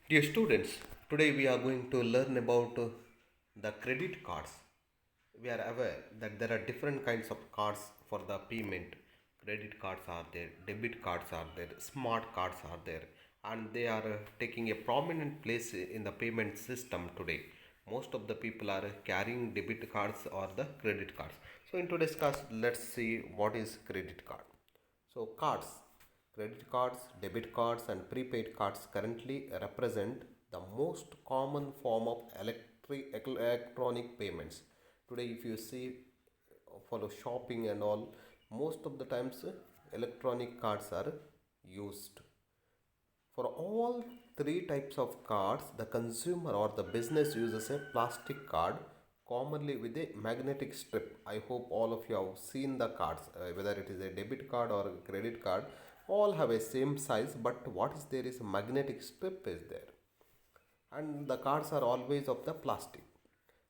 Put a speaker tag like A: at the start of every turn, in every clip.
A: Dear students, today we are going to learn about the credit cards. We are aware that there are different kinds of cards for the payment. Credit cards are there, debit cards are there, smart cards are there, and they are taking a prominent place in the payment system today. Most of the people are carrying debit cards or the credit cards. So, in today's class, let's see what is credit card. So, cards, credit cards, debit cards, and prepaid cards currently represent the most common form of electronic payments. Today, if you see for the shopping and all, most of the times electronic cards are used. For all three types of cards, the consumer or the business uses a plastic card, commonly with a magnetic strip. I hope all of you have seen the cards, whether it is a debit card or a credit card, all have a same size, but what is there is a magnetic strip is there, and the cards are always of the plastic.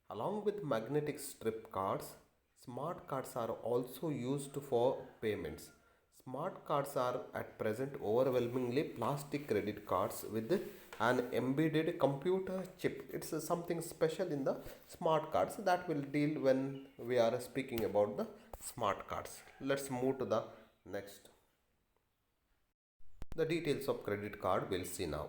A: Along with magnetic strip cards, smart cards are also used for payments. Smart cards are at present overwhelmingly plastic credit cards with an embedded computer chip. It's something special in the smart cards that will deal when we are speaking about the smart cards. Let's move to the next. The details of credit card we'll see now.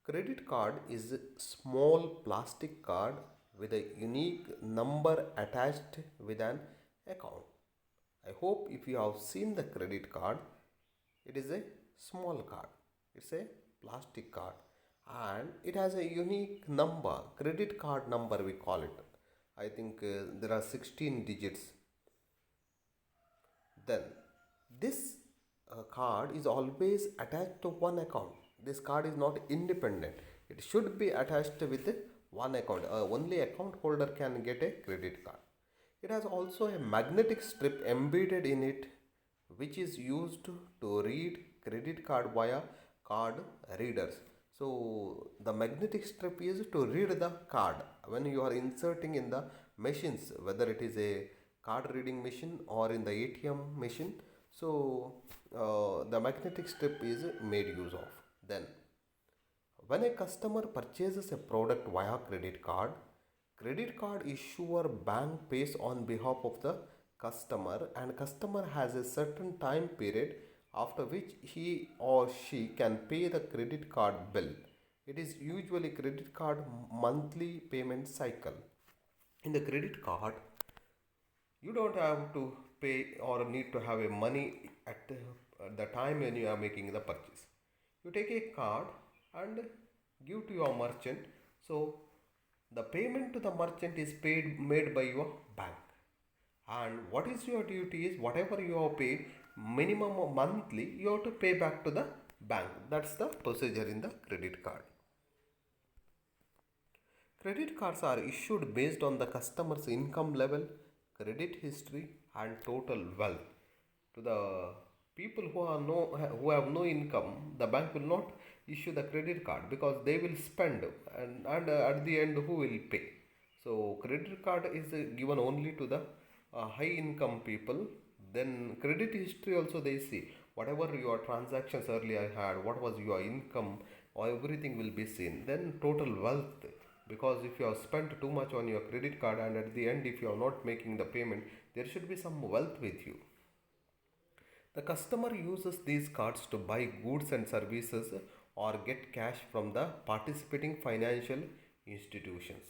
A: Credit card is a small plastic card with a unique number attached with an account. I hope if you have seen the credit card, it is a small card. It's a plastic card and it has a unique number, credit card number we call it. I think there are 16 digits. Then this card is always attached to one account. This card is not independent. It should be attached with one account. Only account holder can get a credit card. It has also a magnetic strip embedded in it, which is used to read credit card via card readers. So the magnetic strip is to read the card when you are inserting in the machines, whether it is a card reading machine or in the ATM machine. So the magnetic strip is made use of. Then when a customer purchases a product via credit card issuer bank pays on behalf of the customer, and customer has a certain time period after which he or she can pay the credit card bill. It is usually credit card monthly payment cycle. In the credit card, you don't have to pay or need to have a money at the time when you are making the purchase. You take a card and give to your merchant. So the payment to the merchant is paid made by your bank. And what is your duty is whatever you have paid minimum monthly you have to pay back to the bank. That's the procedure in the credit card. Credit cards are issued based on the customer's income level, credit history, and total wealth. To the people who have no income, the bank will not issue the credit card because they will spend, and at the end who will pay. So credit card is given only to the high income people. Then credit history also they see whatever your transactions earlier had, what was your income, or everything will be seen. Then total wealth, because if you have spent too much on your credit card and at the end if you are not making the payment, there should be some wealth with you. The customer uses these cards to buy goods and services or get cash from the participating financial institutions.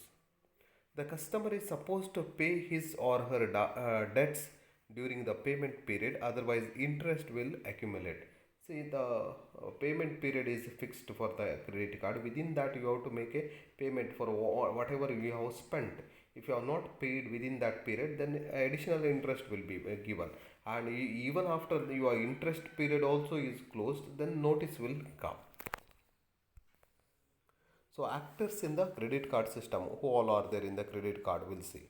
A: The customer is supposed to pay his or her debts during the payment period, otherwise, interest will accumulate. See, the payment period is fixed for the credit card. Within that, you have to make a payment for whatever you have spent. If you have not paid within that period, then additional interest will be given. And even after your interest period also is closed, then notice will come. So actors in the credit card system, who all are there in the credit card, will see.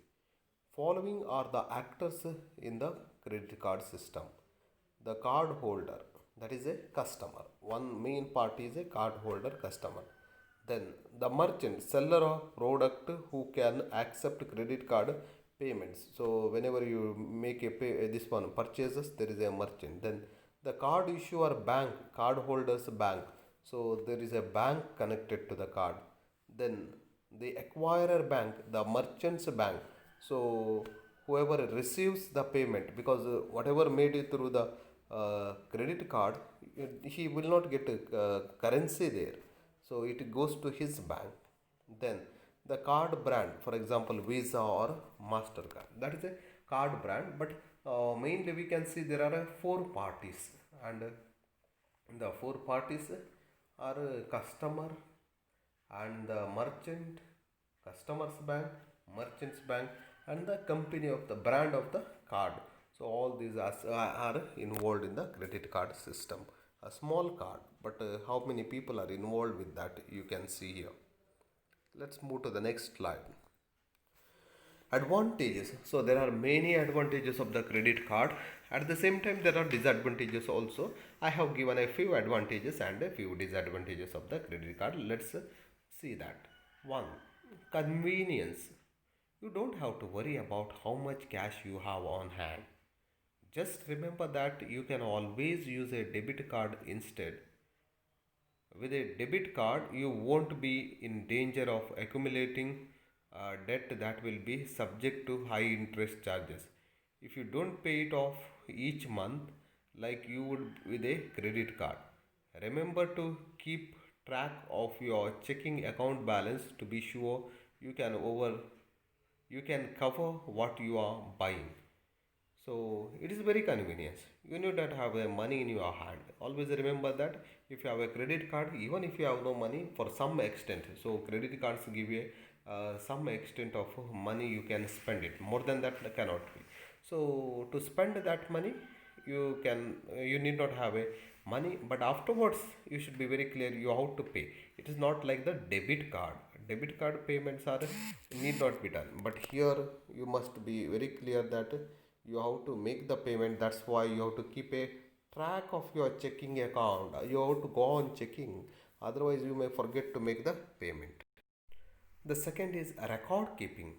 A: Following are the actors in the credit card system. The card holder, that is a customer. One main party is a card holder customer. Then the merchant, seller of product who can accept credit card payments. So whenever you make this one purchases, there is a merchant. Then the card issuer bank, card holders bank. So there is a bank connected to the card. Then the acquirer bank, the merchant's bank. So whoever receives the payment, because whatever made it through the credit card, he will not get currency there. So it goes to his bank. Then the card brand, for example, Visa or Mastercard. That is a card brand, but mainly we can see there are four parties, and the four parties are customer and the merchant, customers bank, merchants bank, and the company of the brand of the card. So all these are involved in the credit card system. A small card, but how many people are involved with that, you can see here. Let's move to the next slide. Advantages. So there are many advantages of the credit card. At the same time, there are disadvantages also. I have given a few advantages and a few disadvantages of the credit card. Let's see that. One, convenience. You don't have to worry about how much cash you have on hand. Just remember that you can always use a debit card instead. With a debit card, you won't be in danger of accumulating debt that will be subject to high interest charges. If you don't pay it off each month like you would with a credit card, remember to keep track of your checking account balance to be sure you can over you can cover what you are buying. So it is very convenient. You need not have a money in your hand. Always remember that if you have a credit card, even if you have no money, for some extent, so credit cards give you some extent of money you can spend it. More than that cannot be. So to spend that money, you need not have a money, but afterwards you should be very clear you how to pay. It is not like the debit card. Debit card payments are need not be done, but here you must be very clear that you have to make the payment. That's why you have to keep a track of your checking account. You have to go on checking, otherwise you may forget to make the payment. The second is record keeping.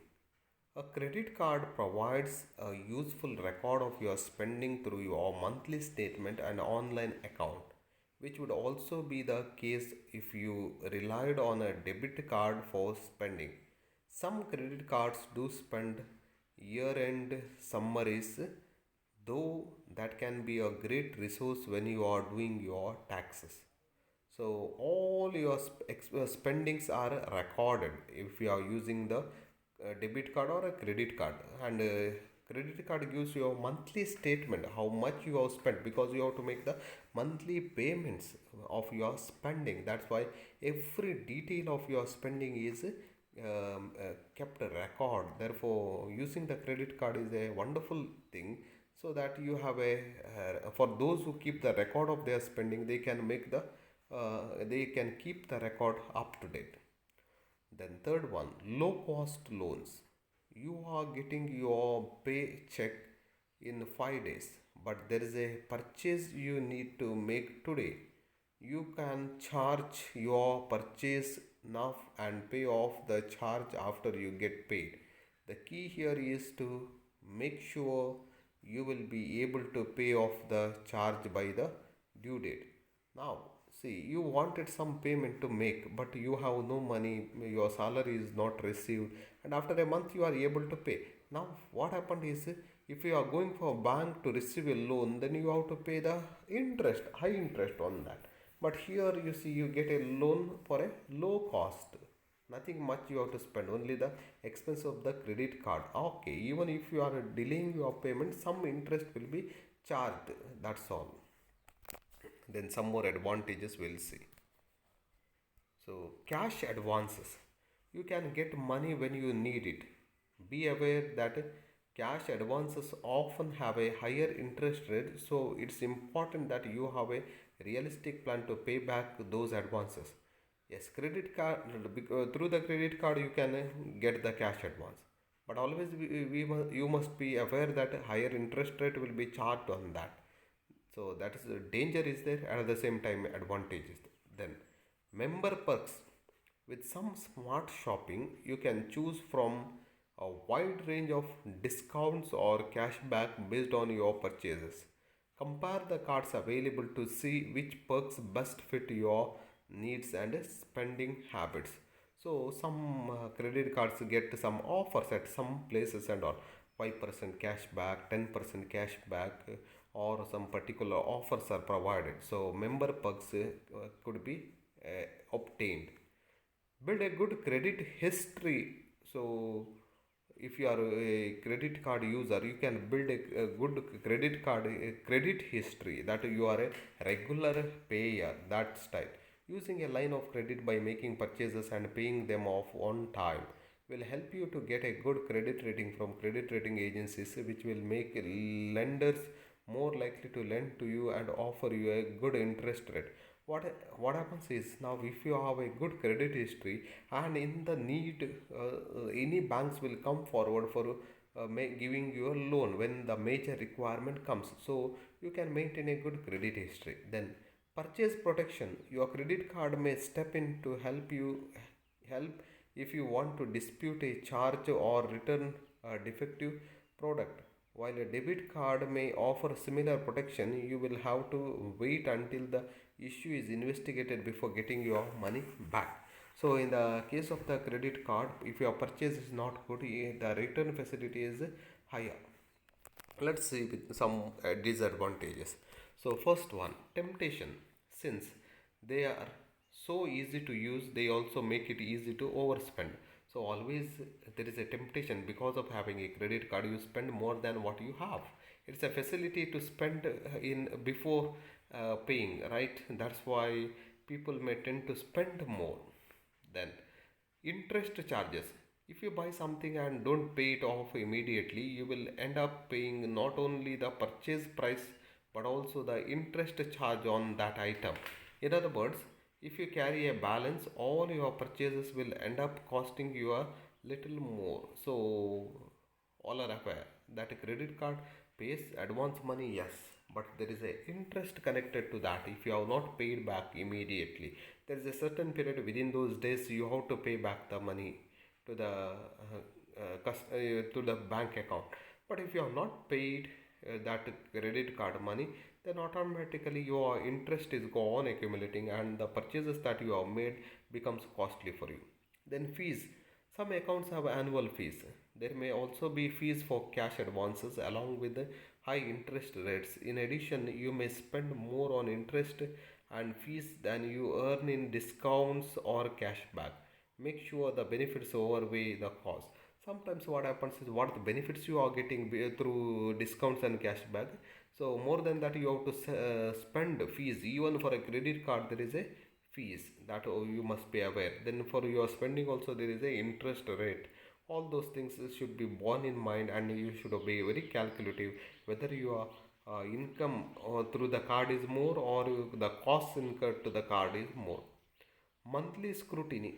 A: A credit card provides a useful record of your spending through your monthly statement and online account, which would also be the case if you relied on a debit card for spending. Some credit cards do spend year end summaries, though that can be a great resource when you are doing your taxes. So all your spendings are recorded if you are using the debit card or a credit card, and credit card gives you a monthly statement how much you have spent, because you have to make the monthly payments of your spending. That's why every detail of your spending is kept a record. Therefore using the credit card is a wonderful thing, so that you have a for those who keep the record of their spending, they can keep the record up to date. Then third one, low cost loans. You are getting your paycheck in 5 days, but there is a purchase you need to make today. You can charge your purchase now and pay off the charge after you get paid. The key here is to make sure you will be able to pay off the charge by the due date. Now, see, you wanted some payment to make, but you have no money, your salary is not received, and after a month you are able to pay. Now, what happened is, if you are going for a bank to receive a loan, then you have to pay the interest, high interest on that. But here you see, you get a loan for a low cost. Nothing much you have to spend, only the expense of the credit card. Okay, even if you are delaying your payment, some interest will be charged. That's all. Then some more advantages we'll see. So cash advances, you can get money when you need it. Be aware that cash advances often have a higher interest rate, so it's important that you have a realistic plan to pay back those advances. Yes, credit card, through the credit card you can get the cash advance, but always you must be aware that higher interest rate will be charged on that. So that is danger is there, and at the same time advantage is there. Then member perks. With some smart shopping, you can choose from a wide range of discounts or cashback based on your purchases. Compare the cards available to see which perks best fit your needs and spending habits. So some credit cards get some offers at some places and all, 5% cash back, 10% cash back, or some particular offers are provided. So member perks could be obtained. Build a good credit history. So if you are a credit card user, you can build a good credit card credit history, that you are a regular payer, that style. Using a line of credit by making purchases and paying them off on time will help you to get a good credit rating from credit rating agencies, which will make lenders more likely to lend to you and offer you a good interest rate. What happens is, now if you have a good credit history and in the need, any banks will come forward for giving you a loan when the major requirement comes. So you can maintain a good credit history. Then purchase protection, your credit card may step in to help if you want to dispute a charge or return a defective product. While a debit card may offer similar protection, you will have to wait until the issue is investigated before getting your money back. So, in the case of the credit card, if your purchase is not good, the return facility is higher. Let's see with some disadvantages. So, first one, temptation. Since they are so easy to use, they also make it easy to overspend. So always there is a temptation, because of having a credit card you spend more than what you have. It's a facility to spend in before paying, right? That's why people may tend to spend more. Then interest charges. If you buy something and don't pay it off immediately, you will end up paying not only the purchase price but also the interest charge on that item. In other words, if you carry a balance, all your purchases will end up costing you a little more. So all are aware that a credit card pays advance money, yes, but there is a interest connected to that. If you have not paid back immediately, there is a certain period within those days you have to pay back the money to the to the bank account. But if you have not paid that credit card money, then automatically your interest is go on accumulating and the purchases that you have made becomes costly for you. Then fees. Some accounts have annual fees. There may also be fees for cash advances along with the high interest rates. In addition, you may spend more on interest and fees than you earn in discounts or cashback. Make sure the benefits overweigh the cost. Sometimes what happens is, what the benefits you are getting through discounts and cashback, so more than that you have to spend fees. Even for a credit card there is a fees that you must be aware. Then for your spending also there is a interest rate. All those things should be borne in mind, and you should be very calculative whether your income through the card is more or the costs incurred to the card is more. Monthly scrutiny.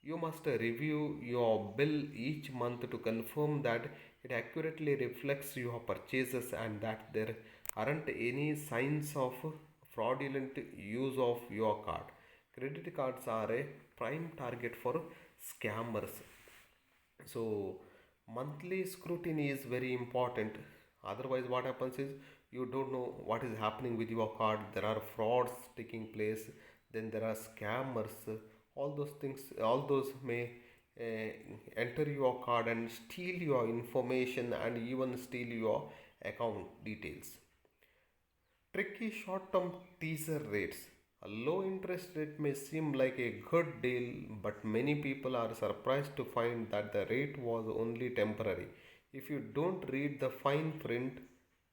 A: You must review your bill each month to confirm that it accurately reflects your purchases and that there aren't any signs of fraudulent use of your card. Credit cards are a prime target for scammers. So, monthly scrutiny is very important. Otherwise, what happens is, you don't know what is happening with your card. There are frauds taking place, then there are scammers. All those things, all those may enter your card and steal your information and even steal your account details. Tricky short term teaser rates. A low interest rate may seem like a good deal, but many people are surprised to find that the rate was only temporary. If you don't read the fine print,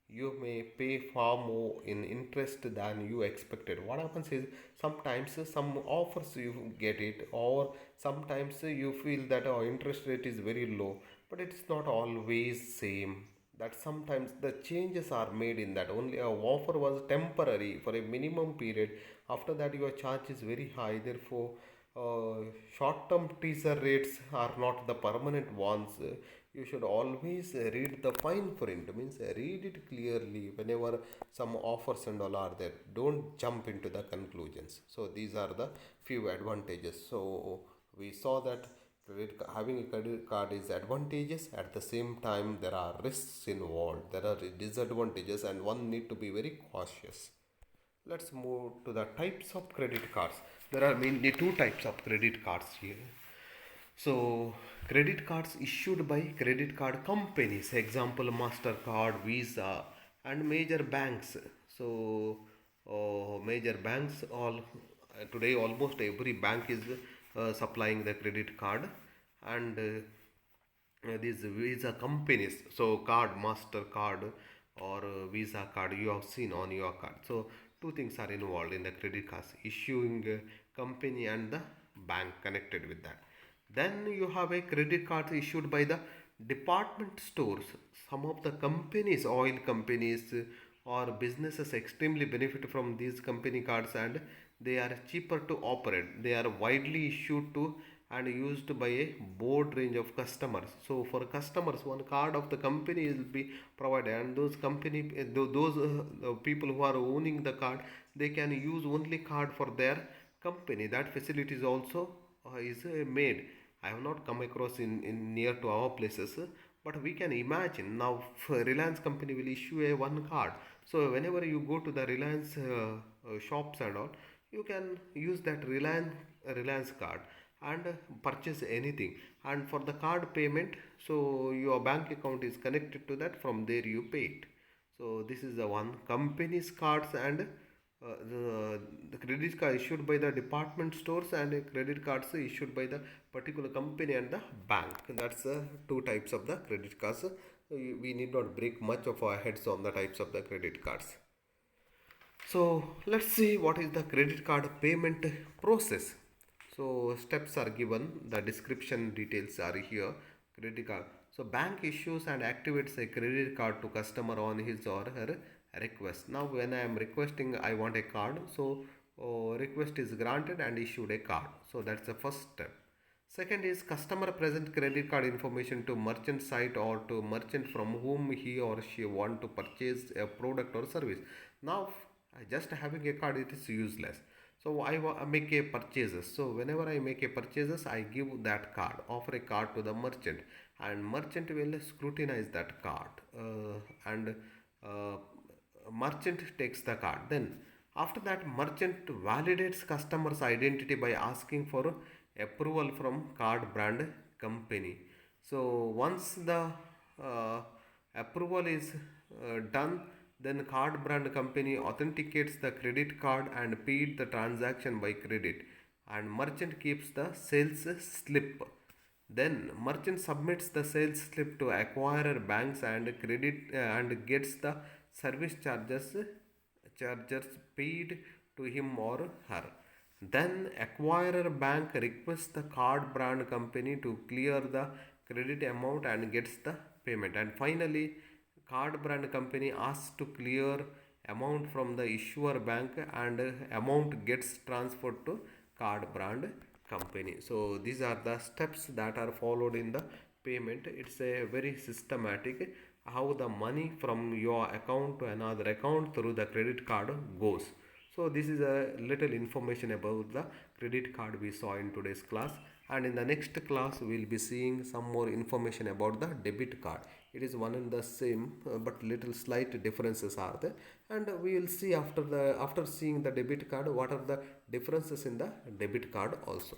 A: you may pay far more in interest than you expected. What happens is, sometimes some offers you get it, or sometimes you feel that our interest rate is very low, but it's not always same. That sometimes the changes are made in that. Only a offer was temporary for a minimum period, after that your charge is very high. Therefore uh, short term teaser rates are not the permanent ones. You should always read the fine print, means read it clearly whenever some offers and all are there. Don't jump into the conclusions. So these are the few advantages. So we saw that having a credit card is advantageous. At the same time, there are risks involved, there are disadvantages, and one need to be very cautious. Let's move to the types of credit cards. There are mainly two types of credit cards here. So, credit cards issued by credit card companies, example Mastercard, Visa, and major banks. So, major banks all today almost every bank is supplying the credit card, and these Visa companies. So, card, Mastercard, or Visa card you have seen on your card. So, two things are involved in the credit cards: issuing company and the bank connected with that. Then you have a credit card issued by the department stores. Some of the companies, oil companies or businesses extremely benefit from these company cards, and they are cheaper to operate. They are widely issued to and used by a broad range of customers. So for customers, one card of the company will be provided, and those people who are owning the card, they can use only card for their company. That facility is also made. I have not come across in near to our places, but we can imagine now Reliance company will issue a one card. So whenever you go to the Reliance shops and all, you can use that Reliance card and purchase anything. And for the card payment, so your bank account is connected to that. From there you pay it. So this is the one company's cards, and the credit card issued by the department stores, and credit cards issued by the particular company and the bank. That's two types of the credit cards. We need not break much of our heads on the types of the credit cards. So let's see what is the credit card payment process. So steps are given, the description details are here. Credit card. So bank issues and activates a credit card to customer on his or her request. Now when I am requesting I want a card, so request is granted and issued a card. So that's the first step. Second is customer present credit card information to merchant site or to merchant from whom he or she want to purchase a product or service. Now just having a card, it is useless. So I make a purchases. So whenever I make a purchases, I give that card, offer a card to the merchant, and merchant will scrutinize that card, and uh, merchant takes the card. Then after that, merchant validates customer's identity by asking for approval from card brand company. So once the uh, approval is done, then card brand company authenticates the credit card and paid the transaction by credit, and merchant keeps the sales slip. Then merchant submits the sales slip to acquirer banks and credit and gets the service charges paid to him or her. Then acquirer bank requests the card brand company to clear the credit amount and gets the payment. And finally, card brand company asks to clear amount from the issuer bank, and amount gets transferred to card brand company. So these are the steps that are followed in the payment. It's a very systematic how the money from your account to another account through the credit card goes. So this is a little information about the credit card we saw in today's class, and in the next class we will be seeing some more information about the debit card. It is one and the same, but little slight differences are there, and we will see after seeing the debit card what are the differences in the debit card also.